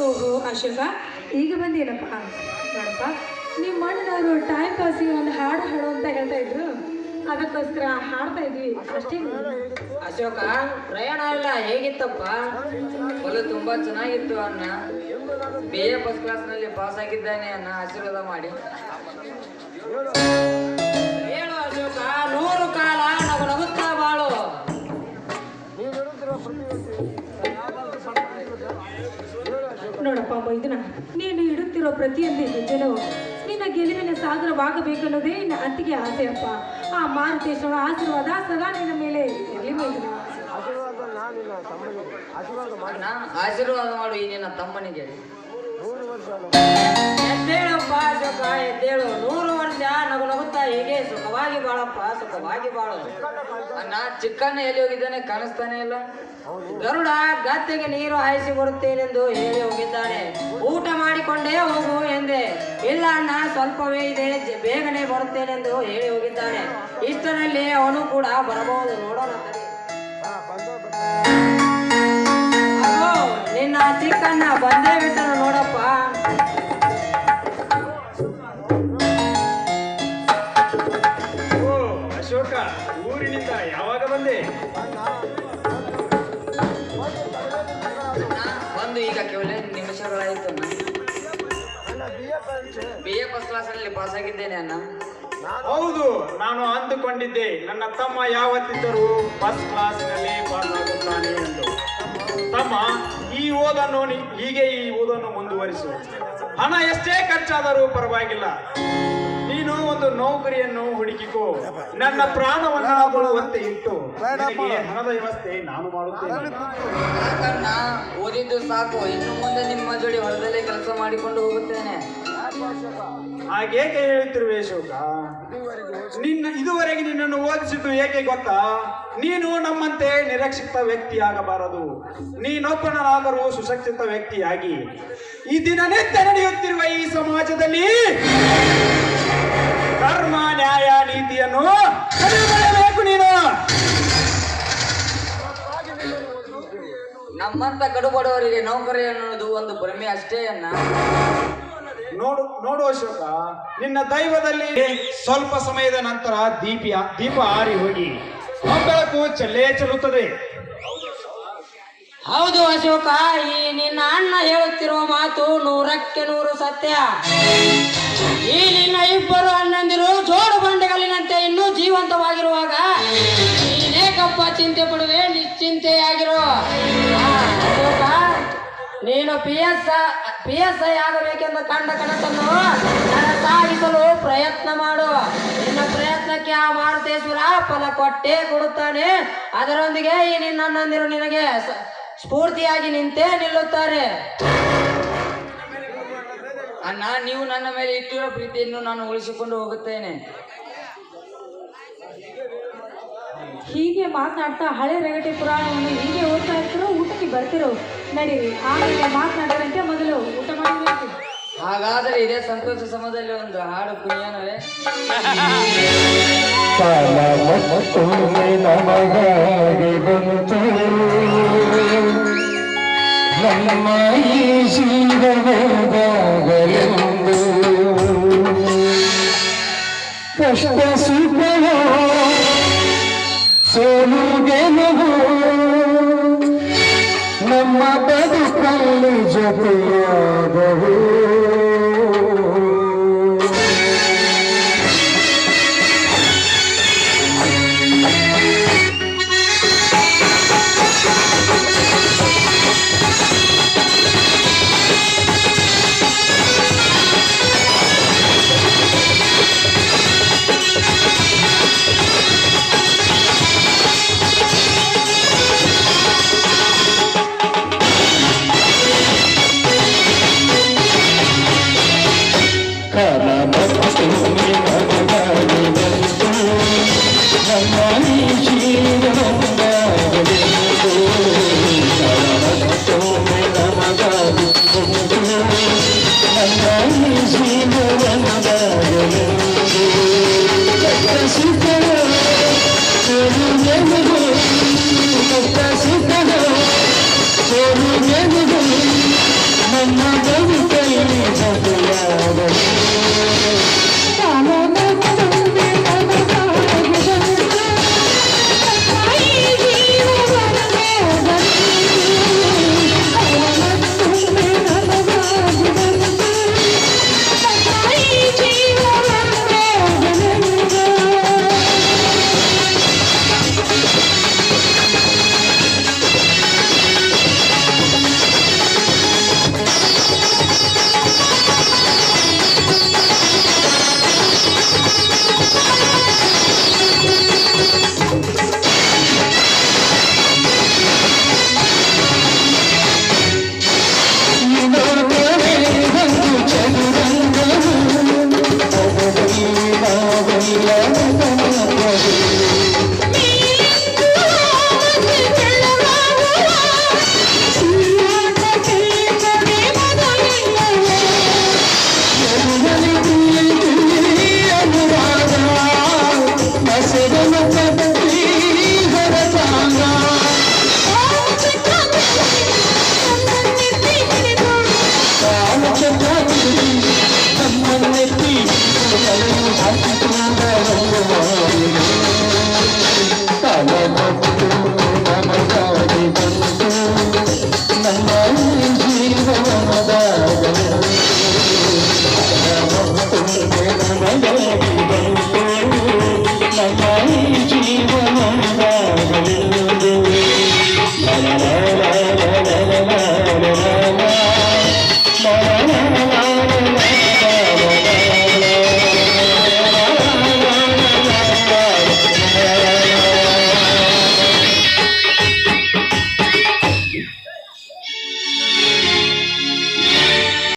ಓಹೋ ಅಶೋಕ, ಈಗ ಬಂದೇನಪ್ಪ. ನೋಡಪ್ಪ, ನಿಮ್ಮ ಅಣ್ಣನವರು ಟೈಮ್ ಪಾಸಿಗೆ ಒಂದು ಹಾಡು ಹಾಡು ಅಂತ ಹೇಳ್ತಾ ಇದ್ರು, ಅದಕ್ಕೋಸ್ಕರ ಹಾಡ್ತಾ ಇದ್ವಿ ಅಷ್ಟೇ. ಅಶೋಕ, ಪ್ರಯಾಣ ಎಲ್ಲ ಹೇಗಿತ್ತಪ್ಪ? ಫುಲ್ ತುಂಬಾ ಚೆನ್ನಾಗಿತ್ತು ಅಣ್ಣ. BA ಫಸ್ಟ್ ಕ್ಲಾಸ್ನಲ್ಲಿ ಪಾಸ್ ಆಗಿದ್ದಾನೆ ಅಣ್ಣ, ಆಶೀರ್ವಾದ ಮಾಡಿ ಹೇಳು ಅಶೋಕ. 100 ಕಾಲ ನಗು ನಗುತ್ತಾ ಬಾಳು. ನೋಡಪ್ಪ ಮೈದುನ, ನೀನು ಇಡುತ್ತಿರೋ ಪ್ರತಿಯೊಂದು ಹೆಜ್ಜೆನೂ ನಿನ್ನ ಗೆಲುವಿನ ಸಾಗರವಾಗಬೇಕನ್ನೋದೇ ನಿನ್ನ ಅತ್ತಿಗೆ ಆಸೆಯಪ್ಪ. ಆ ಮಾರುತೇಶ್ವರ ಆಶೀರ್ವಾದ ಸದಾ ನಿನ್ನ ಮೇಲೆ ಇರಲಿ ಮೈದುನ. ಆಶೀರ್ವಾದ ಮಾಡು ಈ ನಿನ್ನ ತಮ್ಮನಿಗೆ. ಎದ್ದೇಳಪ್ಪ ಅಶೋಕ, ಎದ್ದೇಳು. 100 ವರ್ಷ ನಗು ನಗುತ್ತಾ ಹೇಗೆ ಸುಖವಾಗಿ ಬಾಳಪ್ಪ, ಸುಖವಾಗಿ ಬಾಳು. ಅಣ್ಣ, ಚಿಕ್ಕಣ್ಣ ಎಲ್ಲಿ ಹೋಗಿದ್ದಾನೆ, ಕಾಣಿಸ್ತಾನೆ ಇಲ್ಲ. ಗರುಡ ಗದ್ದೆಗೆ ನೀರು ಹಾಯಿಸಿ ಬರುತ್ತೇನೆಂದು ಹೇಳಿ ಹೋಗಿದ್ದಾನೆ. ಊಟ ಮಾಡಿಕೊಂಡೇ ಹೋಗು ಎಂದೆ. ಇಲ್ಲ ಅಣ್ಣ, ಸ್ವಲ್ಪವೇ ಇದೆ, ಬೇಗನೆ ಬರುತ್ತೇನೆಂದು ಹೇಳಿ ಹೋಗಿದ್ದಾನೆ. ಇಷ್ಟರಲ್ಲಿ ಅವನು ಕೂಡ ಬರಬಹುದು, ನೋಡೋಣ. ಅಗೋ, ನಿನ್ನ ಚಿಕ್ಕಣ್ಣ ಬಂದೇ ಬಿಟ್ಟನು ನೋಡಪ್ಪ. ಓ ಅಶೋಕ, ಊರಿನಿಂದ ಯಾವಾಗ ಬಂದೆ? ಬಂದು ಈಗ ಕೇವಲ ನಿಮಿಷಗಳಾಯಿತು ಅಣ್ಣ. BA ಫಸ್ಟ್ ಕ್ಲಾಸ್ನಲ್ಲಿ ಪಾಸ್ ಆಗಿದ್ದೇನೆ ಅಣ್ಣ. ಹೌದು, ನಾನು ಅಂದುಕೊಂಡಿದ್ದೆ ನನ್ನ ತಮ್ಮ ಯಾವತ್ತಿದ್ದರೂ ಫಸ್ಟ್ ಕ್ಲಾಸ್ನಲ್ಲಿ ಪಾಸ್ ಆಗುತ್ತಾನೆ ಎಂದು. ತಮ್ಮ, ಈ ಓದನ್ನು ಮುಂದುವರಿಸು. ಹಣ ಎಷ್ಟೇ ಖರ್ಚಾದರೂ ಪರವಾಗಿಲ್ಲ. ನೀನು ಒಂದು ನೌಕರಿಯನ್ನು ಹುಡುಕಿಕೋ. ನನ್ನ ಪ್ರಾಣವನ್ನಾಗುವಂತೆ ಇಟ್ಟು ನಿನಗೆ ಹಣದ ವ್ಯವಸ್ಥೆ ನಾನು ಮಾಡುತ್ತೇನೆ. ಯಾಕಣ್ಣ, ಓದಿದ್ದು ಸಾಕು, ಇನ್ನು ಮುಂದೆ ನಿಮ್ಮ ಜೋಡಿ ಹೊಲದಲ್ಲೇ ಕೆಲಸ ಮಾಡಿಕೊಂಡು ಹೋಗುತ್ತೇನೆ. ಹಾಗೇಕೆ ಹೇಳುತ್ತಿರುವೆ ಅಶೋಕ? ಇದುವರೆಗೆ ನಿನ್ನನ್ನು ಓದಿಸಿದ್ದು ಏಕೆ ಗೊತ್ತಾ? ನೀನು ನಮ್ಮಂತೆ ನಿರಕ್ಷಿತ ವ್ಯಕ್ತಿಯಾಗಬಾರದು. ನೀನೊಬ್ಬನಾದರೂ ಸುಶಿಕ್ಷಿತ ವ್ಯಕ್ತಿಯಾಗಿ ಈ ದಿನನಿತ್ಯ ನಡೆಯುತ್ತಿರುವ ಈ ಸಮಾಜದಲ್ಲಿ ಧರ್ಮ, ನ್ಯಾಯ, ನೀತಿಯನ್ನು ಕಲಿಯಬೇಕು ನೀನು. ನಮ್ಮಂತ ಕಡುಬಡವರಿಗೆ ನೌಕರಿ ಅನ್ನೋದು ಒಂದು ಭ್ರಮೆ ಅಷ್ಟೇ ಅಣ್ಣ. ನೋಡು ಅಶೋಕ, ನಿನ್ನ ದೈವದಲ್ಲಿ ಸ್ವಲ್ಪ ಸಮಯದ ನಂತರ ದೀಪ ಆರಿ ಹೋಗಿ ಬೆಳಕು ಚೆಲ್ಲೇ ಚೆಲ್ಲುತ್ತದೆ. ಹೌದು ಅಶೋಕ, ಈ ನಿನ್ನ ಅಣ್ಣ ಹೇಳುತ್ತಿರುವ ಮಾತು 100ಕ್ಕೆ 100 ಸತ್ಯ. ಈ ನಿನ್ನ ಇಬ್ಬರು ಅಣ್ಣಂದಿರು ಜೋಡು ಬಂಡೆಗಲ್ಲಿನಂತೆ ಇನ್ನೂ ಜೀವಂತವಾಗಿರುವಾಗ ನೀನೇಕಪ್ಪ ಚಿಂತೆ ಪಡುವೆ, ನಿಶ್ಚಿಂತೆಯಾಗಿರು. ಅಶೋಕ, ನೀನು PSI ಆಗಬೇಕೆಂದು ಕಂಡ ಕನಸನ್ನು ಸಾಗಿಸಲು ಪ್ರಯತ್ನ ಮಾಡು. ನಿನ್ನ ಪ್ರಯತ್ನಕ್ಕೆ ಆ ಮಾರುತೇಶ್ವರ ಫಲ ಕೊಟ್ಟೇ ಕೊಡುತ್ತಾನೆ. ಅದರೊಂದಿಗೆ ಈ ನಿನ್ನ ಅಣ್ಣಂದಿರು ನಿನಗೆ ಸ್ಫೂರ್ತಿಯಾಗಿ ನಿಂತೇ ನಿಲ್ಲುತ್ತಾರೆ. ಅಣ್ಣ, ನೀವು ನನ್ನ ಮೇಲೆ ಇಟ್ಟಿರೋ ಪ್ರೀತಿಯನ್ನು ನಾನು ಉಳಿಸಿಕೊಂಡು ಹೋಗುತ್ತೇನೆ. ಹೀಗೆ ಮಾತನಾಡ್ತಾ ಹಳೆ ರಗಟೆ ಪುರಾಣವನ್ನು ಹೀಗೆ ಓದ್ತಾ ಇರ್ತಿರೋ, ಊಟಕ್ಕೆ ಬರ್ತಿರೋ. ನಡೀರಿ, ಆಮೇಲೆ ಮಾತನಾಡೋದಂತೆ ಮೊದಲು ಊಟ ಮಾಡಬೇಕು. ಹಾಗಾದರೆ ಇದೇ ಸಂತೋಷ ಸಮಯದಲ್ಲಿ ಒಂದು ಹಾಡು ಕುಣಿಯೋಣವೇ? ನಮ್ಮ ಈ ಜೀವನದಾಗಲೆಂದು ಕಷ್ಟ ಸುಖವೋ ಸೋಲು ಗೆಲುವು ನಮ್ಮ ಬದುಕಲ್ಲಿ ಜೊತೆಯಾದವು. ನಮ್ಮ ಬದುಕಲ್ಲಿ ಜೊತೆಯಾದವು ನಮ್ಮ